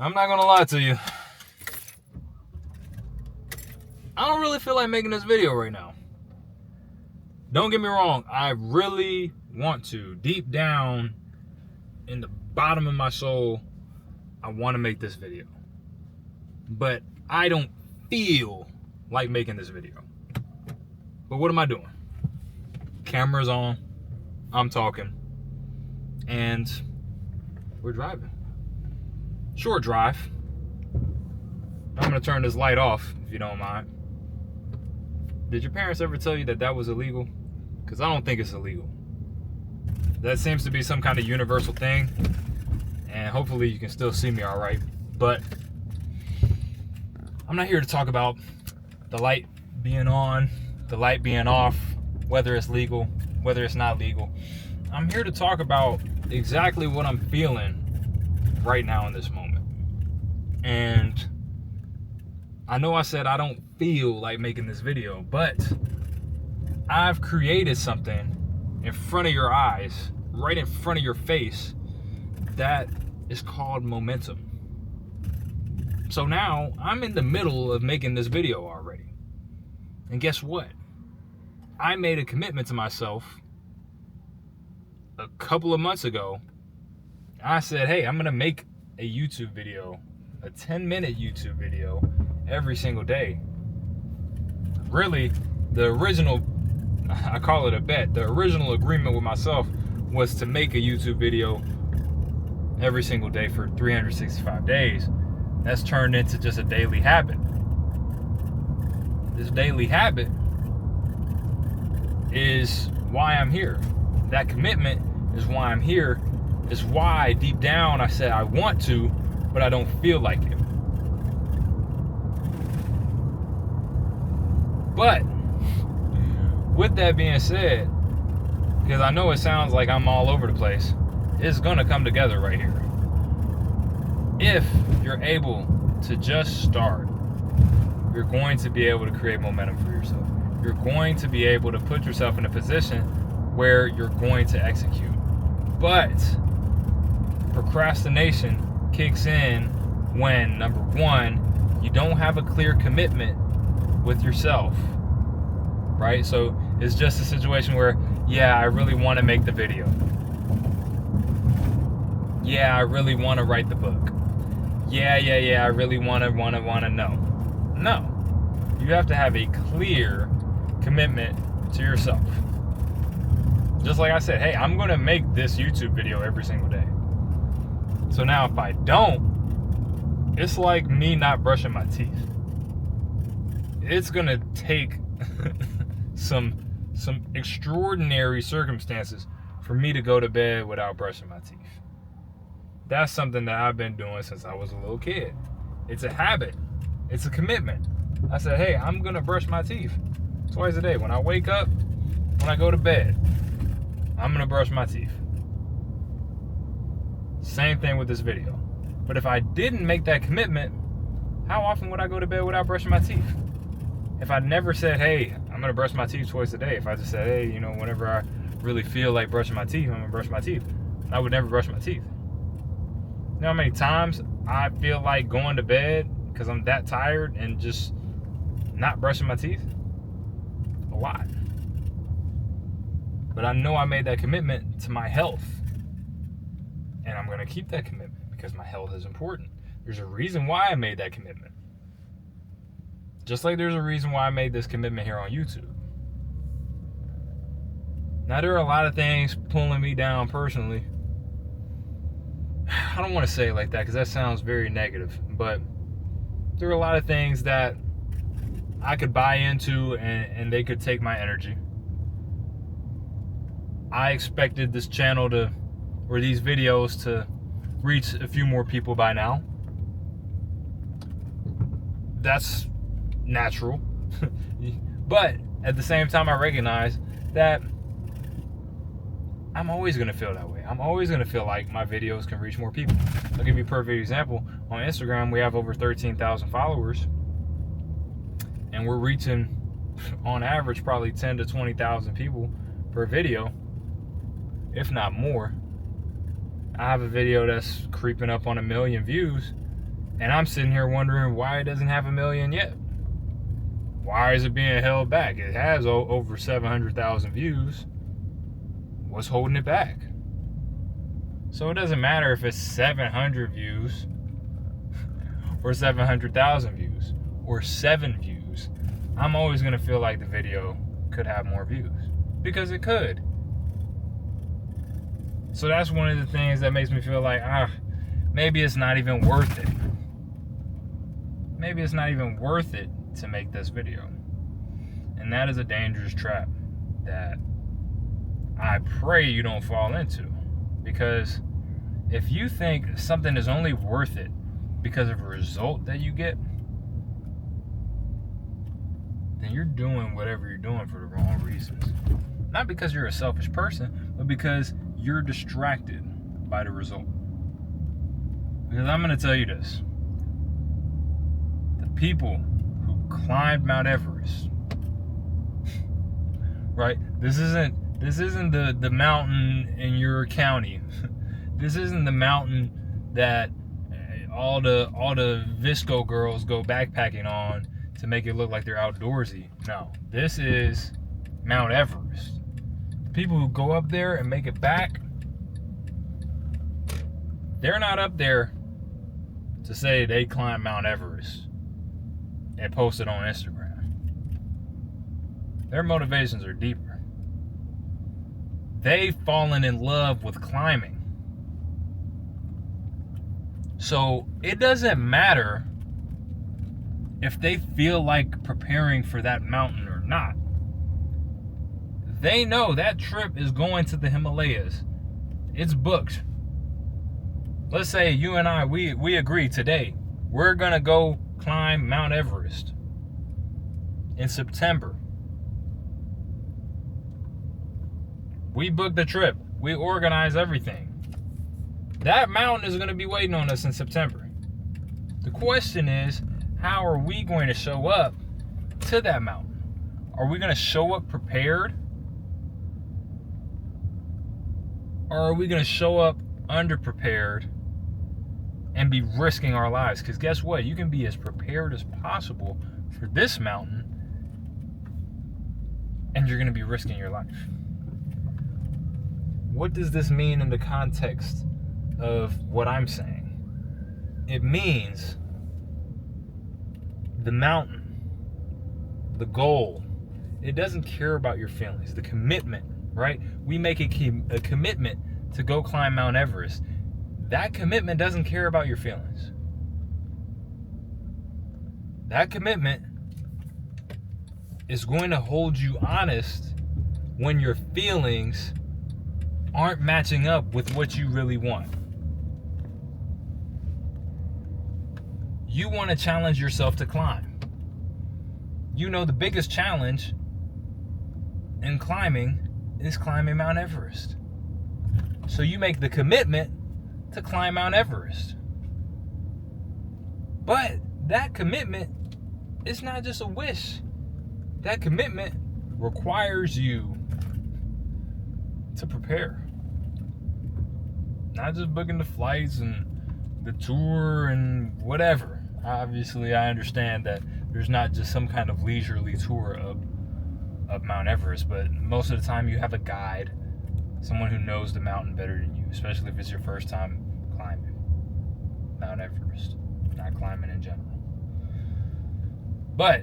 I'm not gonna lie to you. I don't really feel like making this video right now. Don't get me wrong, I really want to. Deep down in the bottom of my soul, I want to make this video. But I don't feel like making this video. But what am I doing? Camera's on, I'm talking, and we're driving. Short drive. I'm gonna turn this light off if you don't mind. Did your parents ever tell you that that was illegal? Because I don't think it's illegal. That seems to be some kind of universal thing, and hopefully you can still see me all right. But I'm not here to talk about the light being on, the light being off, whether it's legal, whether it's not legal. I'm here to talk about exactly what I'm feeling right now in this moment. And I know I said I don't feel like making this video, but I've created something in front of your eyes, right in front of your face, that is called momentum. So now I'm in the middle of making this video already. And guess what? I made a commitment to myself a couple of months ago. I said, hey, I'm gonna make a YouTube video, a 10-minute YouTube video every single day. Really, the original, I call it a bet, the original agreement with myself was to make a YouTube video every single day for 365 days. That's turned into just a daily habit. This daily habit is why I'm here. That commitment is why I'm here. Is why deep down I said I want to, but I don't feel like it. But with that being said, because I know it sounds like I'm all over the place, it's gonna come together right here. If you're able to just start, you're going to be able to create momentum for yourself. You're going to be able to put yourself in a position where you're going to execute. But procrastination kicks in when, number one, you don't have a clear commitment with yourself, right? So it's just a situation where, yeah, I really want to make the video. Yeah, I really want to write the book. Yeah, I really want to know. No. You have to have a clear commitment to yourself. Just like I said, hey, I'm going to make this YouTube video every single day. So now if I don't, it's like me not brushing my teeth. It's going to take some extraordinary circumstances for me to go to bed without brushing my teeth. That's something that I've been doing since I was a little kid. It's a habit. It's a commitment. I said, hey, I'm going to brush my teeth twice a day. When I wake up, when I go to bed, I'm going to brush my teeth. Same thing with this video. But if I didn't make that commitment, how often would I go to bed without brushing my teeth? If I never said, hey, I'm going to brush my teeth twice a day. If I just said, hey, whenever I really feel like brushing my teeth, I'm going to brush my teeth. I would never brush my teeth. You know how many times I feel like going to bed because I'm that tired and just not brushing my teeth? A lot. But I know I made that commitment to my health. And I'm going to keep that commitment because my health is important. There's a reason why I made that commitment. Just like there's a reason why I made this commitment here on YouTube. Now, there are a lot of things pulling me down personally. I don't want to say it like that because that sounds very negative, but there are a lot of things that I could buy into and they could take my energy. I expected this channel or these videos to reach a few more people by now. That's natural. But at the same time, I recognize that I'm always going to feel that way. I'm always going to feel like my videos can reach more people. I'll give you a perfect example. On Instagram, we have over 13,000 followers. And we're reaching, on average, probably 10 to 20,000 people per video, if not more. I have a video that's creeping up on 1 million views. And I'm sitting here wondering why it doesn't have 1 million yet. Why is it being held back? It has over 700,000 views. What's holding it back? So it doesn't matter if it's 700 views or 700,000 views or 7 views. I'm always going to feel like the video could have more views because it could. So that's one of the things that makes me feel like, maybe it's not even worth it. Maybe it's not even worth it to make this video. And that is a dangerous trap that I pray you don't fall into. Because if you think something is only worth it because of a result that you get, then you're doing whatever you're doing for the wrong reasons. Not because you're a selfish person, but because you're distracted by the result. Because I'm going to tell you this. The people who climbed Mount Everest, right? This isn't the mountain in your county. This isn't the mountain that all the Visco girls go backpacking on to make it look like they're outdoorsy. No, this is Mount Everest. The people who go up there and make it back, they're not up there to say they climbed Mount Everest and post it on Instagram. Their motivations are deeper. They've fallen in love with climbing. So it doesn't matter if they feel like preparing for that mountain or not. They know that trip is going to the Himalayas. It's booked. Let's say you and I, we agree today, we're going to go climb Mount Everest in September. We booked the trip. We organized everything. That mountain is going to be waiting on us in September. The question is, how are we going to show up to that mountain? Are we going to show up prepared? Or are we going to show up underprepared and be risking our lives? Because guess what? You can be as prepared as possible for this mountain, and you're going to be risking your life. What does this mean in the context of what I'm saying? It means the mountain, the goal, it doesn't care about your feelings. The commitment, right? We make a commitment to go climb Mount Everest. That commitment doesn't care about your feelings. That commitment is going to hold you honest when your feelings aren't matching up with what you really want. You want to challenge yourself to climb. You know the biggest challenge in climbing is climbing Mount Everest. So you make the commitment to climb Mount Everest. But that commitment is not just a wish. That commitment requires you to prepare. Not just booking the flights and the tour and whatever. Obviously, I understand that there's not just some kind of leisurely tour of Mount Everest, but most of the time you have a guide, someone who knows the mountain better than you, especially if it's your first time climbing Mount Everest, not climbing in general. But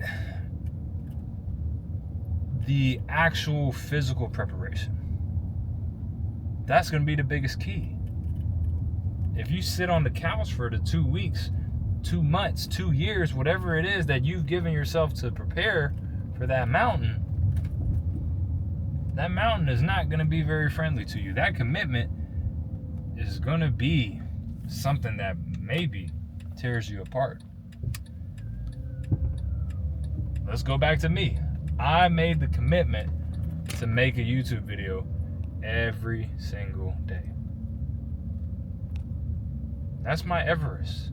the actual physical preparation, that's going to be the biggest key. If you sit on the couch for the 2 weeks, 2 months, 2 years, whatever it is that you've given yourself to prepare for that mountain is not going to be very friendly to you. That commitment is going to be something that maybe tears you apart. Let's go back to me. I made the commitment to make a YouTube video every single day. That's my Everest.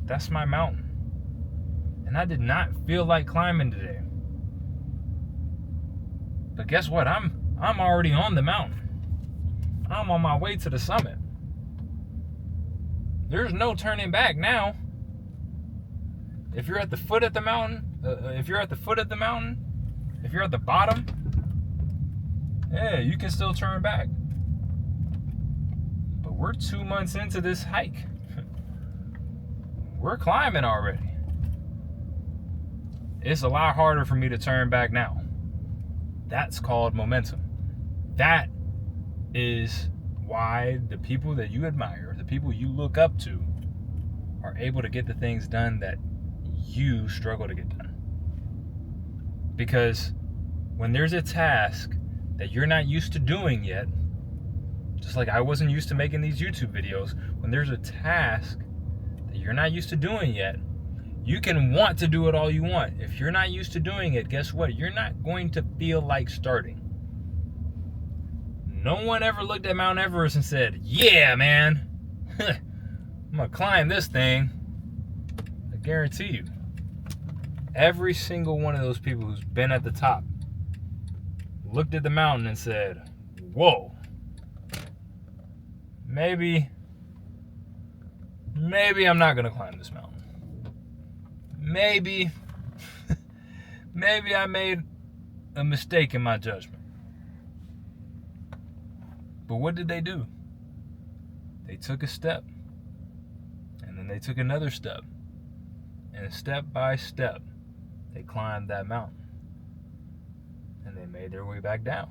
That's my mountain. And I did not feel like climbing today. But guess what? I'm already on the mountain. I'm on my way to the summit. There's no turning back now. If you're at the foot of the mountain, if you're at the bottom, yeah, you can still turn back. But we're 2 months into this hike. We're climbing already. It's a lot harder for me to turn back now. That's called momentum. That is why the people that you admire, the people you look up to, are able to get the things done that you struggle to get done. Because when there's a task that you're not used to doing yet, just like I wasn't used to making these YouTube videos, when there's a task that you're not used to doing yet, you can want to do it all you want. If you're not used to doing it, guess what? You're not going to feel like starting. No one ever looked at Mount Everest and said, yeah, man, I'm going to climb this thing. I guarantee you. Every single one of those people who's been at the top looked at the mountain and said, whoa, maybe I'm not going to climb this mountain. Maybe I made a mistake in my judgment. But what did they do? They took a step, and then they took another step, and step by step, they climbed that mountain, and they made their way back down.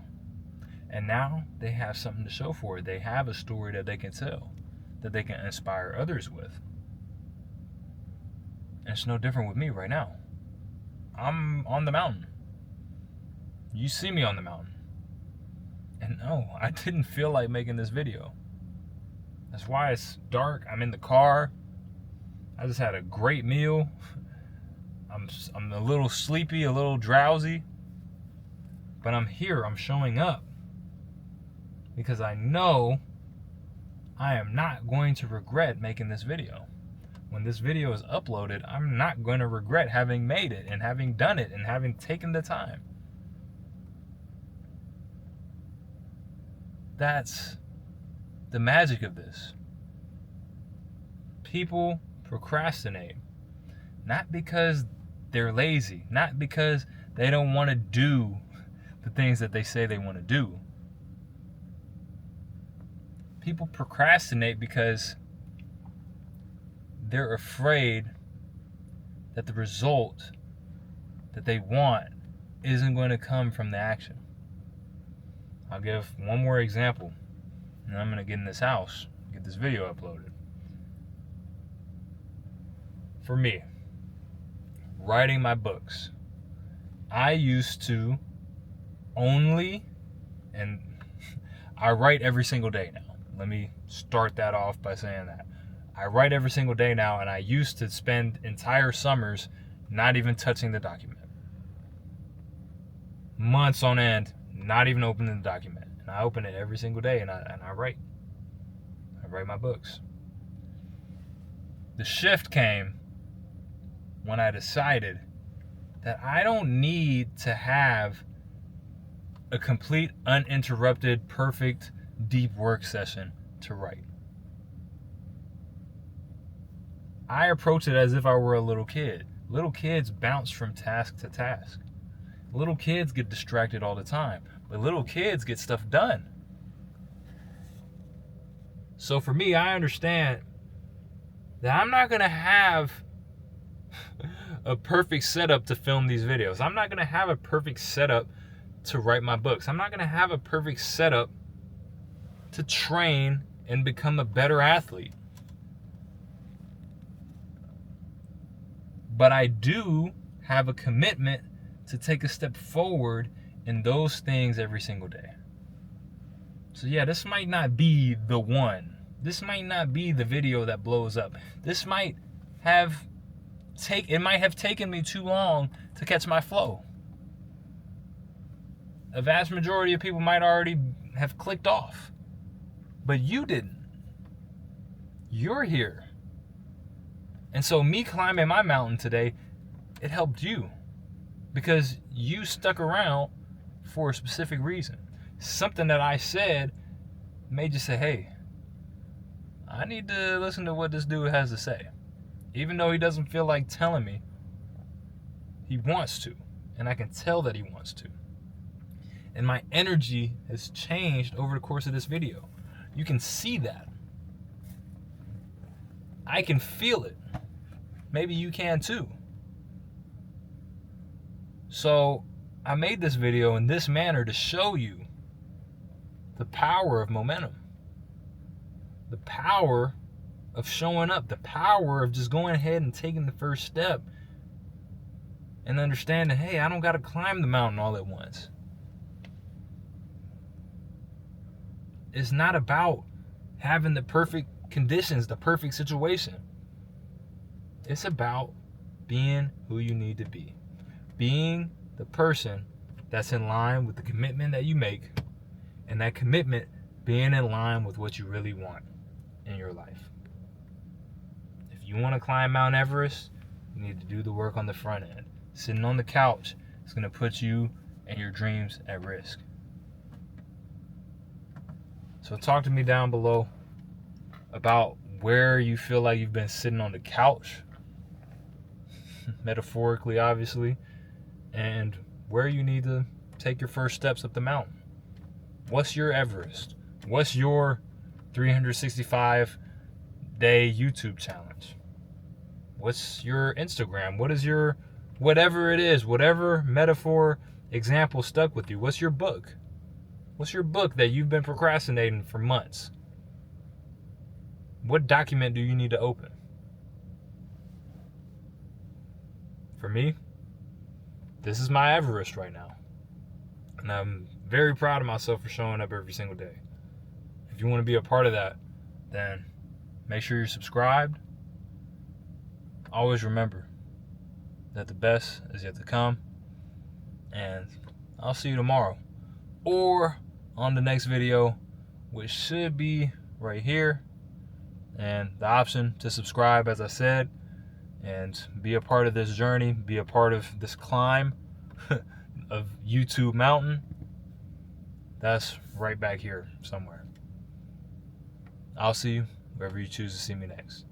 And now they have something to show for it. They have a story that they can tell, that they can inspire others with. And it's no different with me right now. I'm on the mountain. You see me on the mountain. And no, I didn't feel like making this video. That's why it's dark. I'm in the car. I just had a great meal. I'm a little sleepy, a little drowsy. But I'm here. I'm showing up. Because I know I am not going to regret making this video. When this video is uploaded, I'm not going to regret having made it and having done it and having taken the time. That's the magic of this. People procrastinate, not because they're lazy, not because they don't want to do the things that they say they want to do. People procrastinate because they're afraid that the result that they want isn't going to come from the action. I'll give one more example, and I'm going to get in this house, get this video uploaded. For me, writing my books, I used to only, and I write every single day now. Let me start that off by saying that. I write every single day now, and I used to spend entire summers not even touching the document. Months on end, not even opening the document. And I open it every single day, and I write. I write my books. The shift came when I decided that I don't need to have a complete, uninterrupted, perfect, deep work session to write. I approach it as if I were a little kid. Little kids bounce from task to task. Little kids get distracted all the time, but little kids get stuff done. So for me, I understand that I'm not going to have a perfect setup to film these videos. I'm not going to have a perfect setup to write my books. I'm not going to have a perfect setup to train and become a better athlete. But I do have a commitment to take a step forward in those things every single day. So yeah, this might not be the one. This might not be the video that blows up. This might have taken me too long to catch my flow. A vast majority of people might already have clicked off. But you didn't. You're here. And so me climbing my mountain today, it helped you. Because you stuck around for a specific reason. Something that I said made you say, hey, I need to listen to what this dude has to say. Even though he doesn't feel like telling me, he wants to. And I can tell that he wants to. And my energy has changed over the course of this video. You can see that. I can feel it. Maybe you can too. So I made this video in this manner to show you the power of momentum, the power of showing up, the power of just going ahead and taking the first step and understanding, hey, I don't got to climb the mountain all at once. It's not about having the perfect conditions, the perfect situation. It's about being who you need to be. Being the person that's in line with the commitment that you make, and that commitment being in line with what you really want in your life. If you want to climb Mount Everest, you need to do the work on the front end. Sitting on the couch is going to put you and your dreams at risk. So talk to me down below about where you feel like you've been sitting on the couch, metaphorically, obviously, and where you need to take your first steps up the mountain. What's your Everest? What's your 365-day YouTube challenge? What's your Instagram? What is your, whatever it is, whatever metaphor example stuck with you? What's your book? What's your book that you've been procrastinating for months? What document do you need to open? For me, this is my Everest right now. And I'm very proud of myself for showing up every single day. If you want to be a part of that, then make sure you're subscribed. Always remember that the best is yet to come. And I'll see you tomorrow. Or on the next video, which should be right here. And the option to subscribe, as I said, and be a part of this journey, be a part of this climb of YouTube Mountain. That's right back here somewhere. I'll see you wherever you choose to see me next.